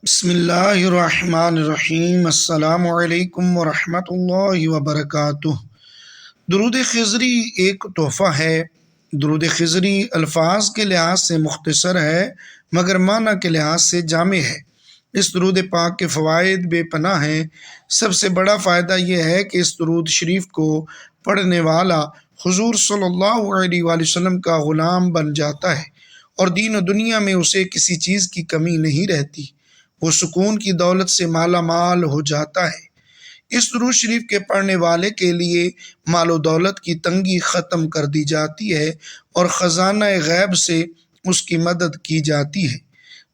بسم اللہ الرحمن الرحیم۔ السلام علیکم ورحمۃ اللہ وبرکاتہ۔ درود خضری ایک تحفہ ہے۔ درود خضری الفاظ کے لحاظ سے مختصر ہے مگر معنی کے لحاظ سے جامع ہے۔ اس درود پاک کے فوائد بے پناہ ہیں۔ سب سے بڑا فائدہ یہ ہے کہ اس درود شریف کو پڑھنے والا حضور صلی اللہ علیہ وآلہ وسلم کا غلام بن جاتا ہے اور دین و دنیا میں اسے کسی چیز کی کمی نہیں رہتی۔ وہ سکون کی دولت سے مالا مال ہو جاتا ہے۔ اس درود شریف کے پڑھنے والے کے لیے مال و دولت کی تنگی ختم کر دی جاتی ہے اور خزانہ غیب سے اس کی مدد کی جاتی ہے۔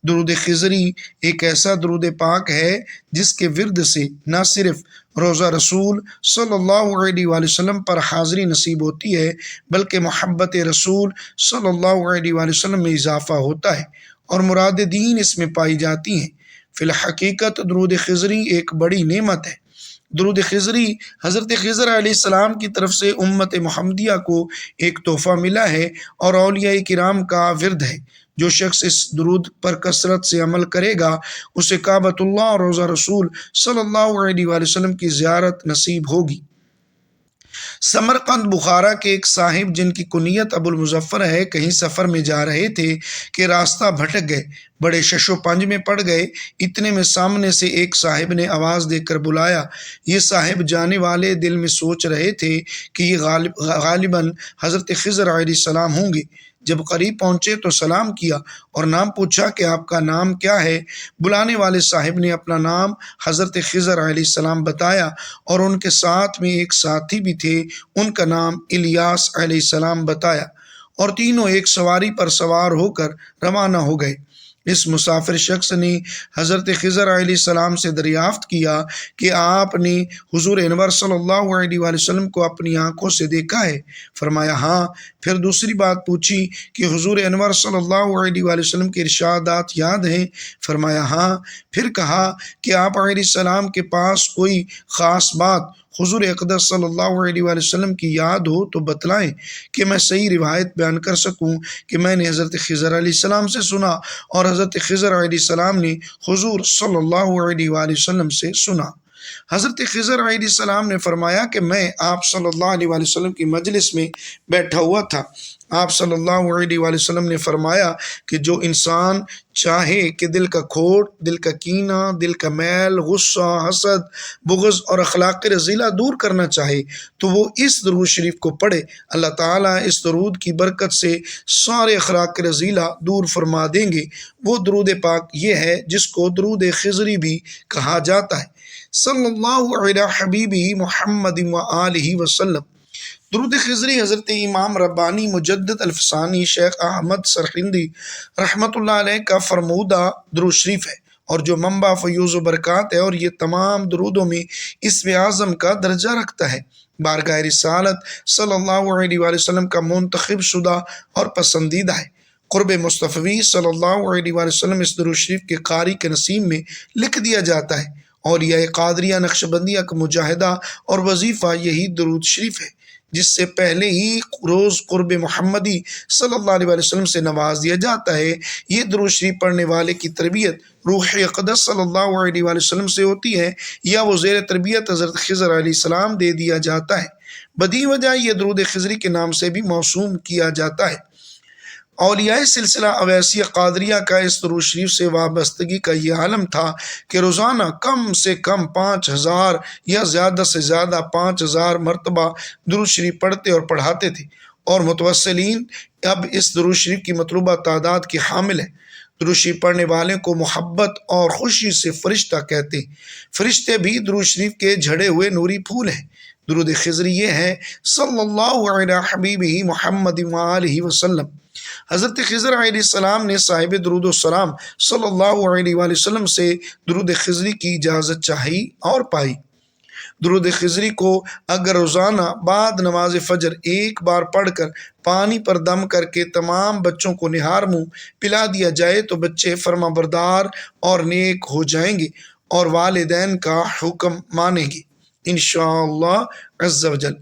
درود خضری ایک ایسا درود پاک ہے جس کے ورد سے نہ صرف روضہ رسول صلی اللہ علیہ وآلہ وسلم پر حاضری نصیب ہوتی ہے بلکہ محبت رسول صلی اللہ علیہ وآلہ وسلم میں اضافہ ہوتا ہے اور مراد دین اس میں پائی جاتی ہیں۔ فی الحقیقت درود خضری ایک بڑی نعمت ہے۔ درود خضری حضرت خضر علیہ السلام کی طرف سے امت محمدیہ کو ایک تحفہ ملا ہے اور اولیاء کرام کا ورد ہے۔ جو شخص اس درود پر کثرت سے عمل کرے گا اسے کعبۃ اللہ اور روضہ رسول صلی اللہ علیہ وآلہ وسلم کی زیارت نصیب ہوگی۔ سمرقند بخارا کے ایک صاحب جن کی کنیت ابو المظفر ہے کہیں سفر میں جا رہے تھے کہ راستہ بھٹک گئے، بڑے شش و پنج میں پڑ گئے۔ اتنے میں سامنے سے ایک صاحب نے آواز دے کر بلایا۔ یہ صاحب جانے والے دل میں سوچ رہے تھے کہ یہ غالباً حضرت خضر علیہ السلام ہوں گے۔ جب قریب پہنچے تو سلام کیا اور نام پوچھا کہ آپ کا نام کیا ہے۔ بلانے والے صاحب نے اپنا نام حضرت خضر علیہ السلام بتایا اور ان کے ساتھ میں ایک ساتھی بھی تھے، ان کا نام الیاس علیہ السلام بتایا، اور تینوں ایک سواری پر سوار ہو کر روانہ ہو گئے۔ اس مسافر شخص نے حضرت خضر علیہ السلام سے دریافت کیا کہ آپ نے حضور انور صلی اللہ علیہ وآلہ وسلم کو اپنی آنکھوں سے دیکھا ہے؟ فرمایا ہاں۔ پھر دوسری بات پوچھی کہ حضور انور صلی اللہ علیہ وآلہ وسلم کے ارشادات یاد ہیں؟ فرمایا ہاں۔ پھر کہا کہ آپ علیہ السلام کے پاس کوئی خاص بات حضور اقدس صلی اللہ علیہ وآلہ وسلم کی یاد ہو تو بتلائیں کہ میں صحیح روایت بیان کر سکوں کہ میں نے حضرت خضر علیہ السلام سے سنا اور حضرت خضر علیہ السلام نے حضور صلی اللہ علیہ وآلہ وسلم سے سنا۔ حضرت خضر علیہ السلام نے فرمایا کہ میں آپ صلی اللہ علیہ وآلہ وسلم کی مجلس میں بیٹھا ہوا تھا۔ آپ صلی اللہ علیہ وآلہ وسلم نے فرمایا کہ جو انسان چاہے کہ دل کا کھوٹ، دل کا کینہ، دل کا میل، غصہ، حسد، بغض اور اخلاق رذیلہ دور کرنا چاہے تو وہ اس درود شریف کو پڑھے۔ اللہ تعالیٰ اس درود کی برکت سے سارے اخلاق رذیلہ دور فرما دیں گے۔ وہ درود پاک یہ ہے جس کو درود خضری بھی کہا جاتا ہے۔ صلی اللہ علیہ حبیبہ محمد وآلہ وسلم۔ درود خضری حضرت امام ربانی مجدد الفسانی شیخ احمد سرہندی رحمۃ اللہ علیہ کا فرمودہ درود شریف ہے اور جو منبع فیوز و برکات ہے، اور یہ تمام درودوں میں اسم اعظم کا درجہ رکھتا ہے۔ بارگاہ رسالت صلی اللہ علیہ وآلہ وسلم کا منتخب شدہ اور پسندیدہ ہے۔ قرب مصطفی صلی اللہ علیہ وآلہ وسلم اس درود شریف کے قاری کے نصیب میں لکھ دیا جاتا ہے۔ اولیاء قادریہ نقشبندیہ کا مجاہدہ اور وظیفہ یہی درود شریف ہے، جس سے پہلے ہی روز قرب محمدی صلی اللہ علیہ وآلہ وسلم سے نواز دیا جاتا ہے۔ یہ درود شریف پڑھنے والے کی تربیت روح اقدس صلی اللہ علیہ وآلہ وسلم سے ہوتی ہے یا وہ زیر تربیت حضرت خضر علیہ السلام دے دیا جاتا ہے۔ بدیہی وجہ یہ درود خضری کے نام سے بھی موسوم کیا جاتا ہے۔ اولیاء سلسلہ اویسیہ قادریہ کا اس درود شریف سے وابستگی کا یہ عالم تھا کہ روزانہ کم سے کم 5000 یا زیادہ سے زیادہ 5000 مرتبہ درود شریف پڑھتے اور پڑھاتے تھے، اور متوسلین اب اس درود شریف کی مطلوبہ تعداد کے حامل ہیں۔ درود شریف پڑھنے والے کو محبت اور خوشی سے فرشتہ کہتے ہیں۔ فرشتے بھی درود شریف کے جھڑے ہوئے نوری پھول ہیں۔ درود خضری یہ ہے صلی اللہ علیہ حبیبہ محمد وآلہ وسلم۔ حضرت خضر علیہ السلام نے صاحب درود السلام صلی اللہ علیہ وآلہ وسلم سے درود خضری کی اجازت چاہی اور پائی۔ درود خضری کو اگر روزانہ بعد نماز فجر ایک بار پڑھ کر پانی پر دم کر کے تمام بچوں کو نہار منہ پلا دیا جائے تو بچے فرما بردار اور نیک ہو جائیں گے اور والدین کا حکم مانیں گے انشاءاللہ عز و جل۔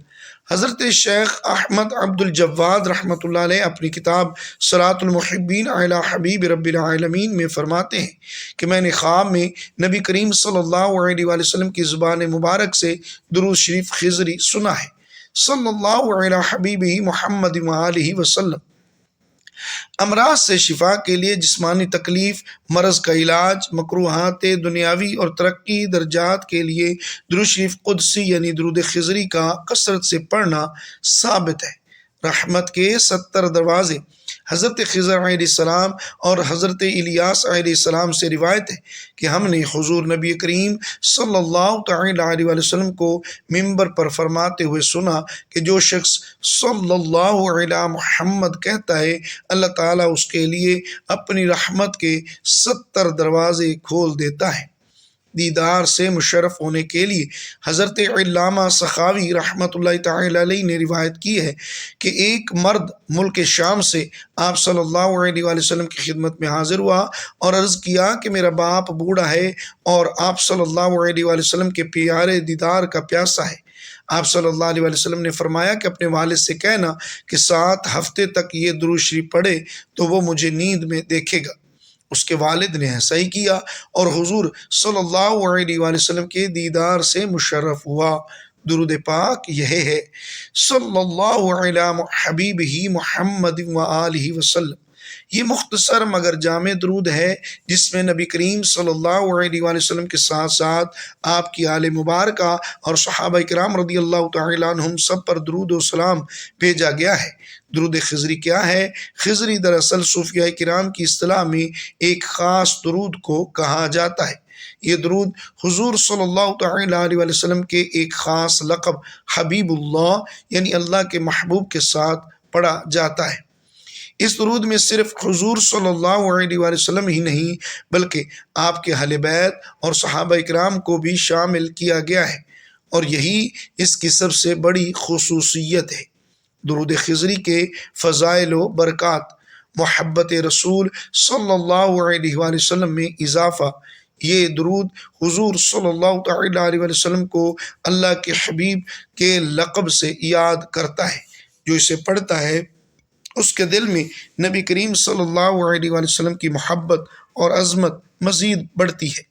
حضرت شیخ احمد عبد الجواد رحمۃ اللہ علیہ اپنی کتاب صراط المحبین علی حبیب رب العالمین میں فرماتے ہیں کہ میں نے خواب میں نبی کریم صلی اللہ علیہ وآلہ وسلم کی زبان مبارک سے درود شریف خضری سنا ہے، صلی اللہ علیہ حبیب محمد وآلہ وسلم۔ امراض سے شفا کے لیے، جسمانی تکلیف، مرض کا علاج، مکروہات دنیاوی اور ترقی درجات کے لیے درود شریف قدسی یعنی درود خضری کا کثرت سے پڑھنا ثابت ہے۔ رحمت کے 70 دروازے۔ حضرت خضر علیہ السلام اور حضرت الیاس علیہ السلام سے روایت ہے کہ ہم نے حضور نبی کریم صلی اللہ تعالی علیہ وآلہ وسلم کو ممبر پر فرماتے ہوئے سنا کہ جو شخص صلی اللہ علیہ محمد کہتا ہے، اللہ تعالیٰ اس کے لیے اپنی رحمت کے 70 دروازے کھول دیتا ہے۔ دیدار سے مشرف ہونے کے لیے حضرت علامہ سخاوی رحمۃ اللہ تعالی علیہ نے روایت کی ہے کہ ایک مرد ملک شام سے آپ صلی اللہ علیہ وآلہ وسلم کی خدمت میں حاضر ہوا اور عرض کیا کہ میرا باپ بوڑھا ہے اور آپ صلی اللہ علیہ وآلہ وسلم کے پیارے دیدار کا پیاسا ہے۔ آپ صلی اللہ علیہ وآلہ وسلم نے فرمایا کہ اپنے والد سے کہنا کہ 7 ہفتے تک یہ درود شریف پڑھے تو وہ مجھے نیند میں دیکھے گا۔ اس کے والد نے ایسا ہی کیا اور حضور صلی اللہ علیہ وآلہ وسلم کے دیدار سے مشرف ہوا۔ درود پاک یہ ہے، صلی اللہ علیہ حبیب ہی محمد وآلہ وسلم۔ یہ مختصر مگر جامع درود ہے جس میں نبی کریم صلی اللہ علیہ وآلہ وسلم کے ساتھ ساتھ آپ کی آل مبارکہ اور صحابہ کرام رضی اللہ تعالی عنہم سب پر درود و سلام بھیجا گیا ہے۔ درود خضری کیا ہے؟ خضری دراصل صوفیہ کرام کی اصطلاح میں ایک خاص درود کو کہا جاتا ہے۔ یہ درود حضور صلی اللہ تعالی علیہ وآلہ وسلم کے ایک خاص لقب حبیب اللہ یعنی اللہ کے محبوب کے ساتھ پڑھا جاتا ہے۔ اس درود میں صرف حضور صلی اللہ علیہ وآلہ وسلم ہی نہیں بلکہ آپ کے اہل بیت اور صحابہ کرام کو بھی شامل کیا گیا ہے، اور یہی اس کی سب سے بڑی خصوصیت ہے۔ درود خضری کے فضائل و برکات۔ محبت رسول صلی اللہ علیہ وآلہ وسلم میں اضافہ۔ یہ درود حضور صلی اللہ تعالی علیہ وآلہ وسلم کو اللہ کے حبیب کے لقب سے یاد کرتا ہے۔ جو اسے پڑھتا ہے اس کے دل میں نبی کریم صلی اللہ علیہ وآلہ وسلم کی محبت اور عظمت مزید بڑھتی ہے۔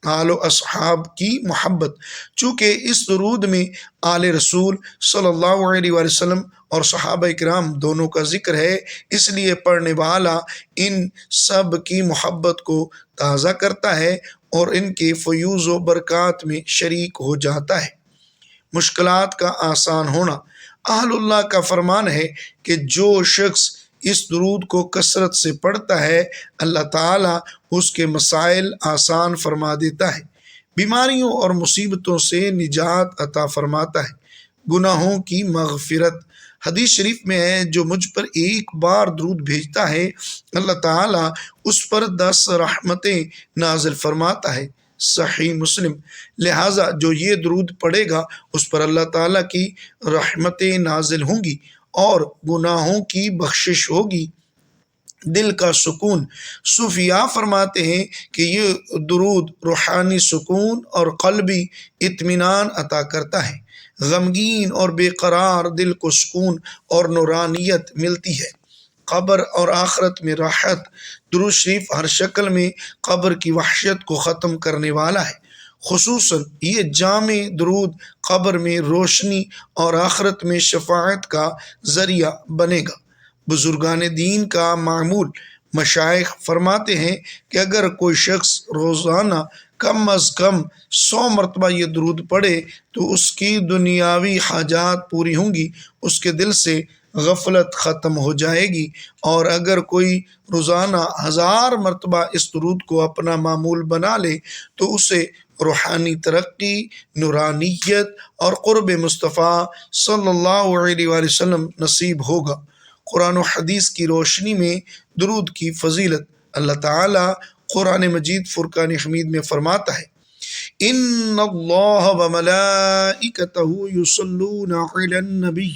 آل و اصحاب کی محبت۔ چونکہ اس درود میں آل رسول صلی اللہ علیہ وآلہ وسلم اور صحابہ کرام دونوں کا ذکر ہے، اس لیے پڑھنے والا ان سب کی محبت کو تازہ کرتا ہے اور ان کے فیوز و برکات میں شریک ہو جاتا ہے۔ مشکلات کا آسان ہونا۔ اہل اللہ کا فرمان ہے کہ جو شخص اس درود کو کثرت سے پڑھتا ہے، اللہ تعالیٰ اس کے مسائل آسان فرما دیتا ہے، بیماریوں اور مصیبتوں سے نجات عطا فرماتا ہے، گناہوں کی مغفرت۔ حدیث شریف میں ہے جو مجھ پر ایک بار درود بھیجتا ہے اللہ تعالیٰ اس پر 10 رحمتیں نازل فرماتا ہے۔ صحیح مسلم۔ لہٰذا جو یہ درود پڑھے گا اس پر اللہ تعالیٰ کی رحمتیں نازل ہوں گی اور گناہوں کی بخشش ہوگی۔ دل کا سکون۔ صوفیاء فرماتے ہیں کہ یہ درود روحانی سکون اور قلبی اطمینان عطا کرتا ہے۔ غمگین اور بے قرار دل کو سکون اور نورانیت ملتی ہے۔ قبر اور آخرت میں راحت۔ درود شریف ہر شکل میں قبر کی وحشت کو ختم کرنے والا ہے۔ خصوصاً یہ جامع درود قبر میں روشنی اور آخرت میں شفاعت کا ذریعہ بنے گا۔ بزرگان دین کا معمول۔ مشائخ فرماتے ہیں کہ اگر کوئی شخص روزانہ کم از کم 100 مرتبہ یہ درود پڑھے تو اس کی دنیاوی حاجات پوری ہوں گی، اس کے دل سے غفلت ختم ہو جائے گی، اور اگر کوئی روزانہ 1000 مرتبہ اس درود کو اپنا معمول بنا لے تو اسے روحانی ترقی، نورانیت اور قرب مصطفیٰ صلی اللہ علیہ وآلہ وسلم نصیب ہوگا۔ قرآن و حدیث کی روشنی میں درود کی فضیلت۔ اللہ تعالیٰ قرآن مجید فرقان حمید میں فرماتا ہے ان اللہ وملائکتہ یصلون علی النبی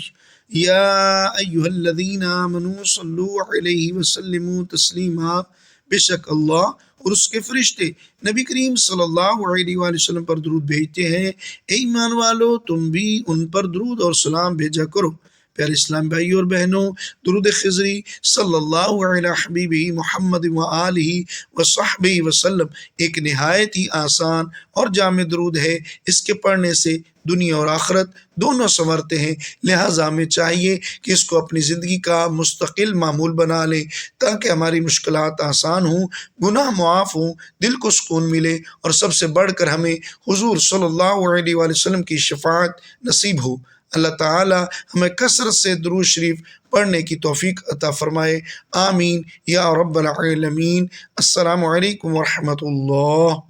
یا ایہا الذین آمنوا صلوا علیہ وسلموا تسلیما۔ بے شک اللہ اور اس کے فرشتے نبی کریم صلی اللہ علیہ وآلہ وسلم پر درود بھیجتے ہیں، اے ایمان والو تم بھی ان پر درود اور سلام بھیجا کرو۔ پیارے اسلام بھائی اور بہنوں، درود خضری صلی اللہ علیہ حبیبہ محمد و آلہ و صحبہ وسلم ایک نہایت ہی آسان اور جامع درود ہے۔ اس کے پڑھنے سے دنیا اور آخرت دونوں سنورتے ہیں، لہٰذا ہمیں چاہیے کہ اس کو اپنی زندگی کا مستقل معمول بنا لیں تاکہ ہماری مشکلات آسان ہوں، گناہ معاف ہوں، دل کو سکون ملے اور سب سے بڑھ کر ہمیں حضور صلی اللہ علیہ وآلہ وسلم کی شفاعت نصیب ہو۔ اللہ تعالی ہمیں کثرت سے درود شریف پڑھنے کی توفیق عطا فرمائے، آمین یا رب العالمین۔ السلام علیکم ورحمۃ اللہ۔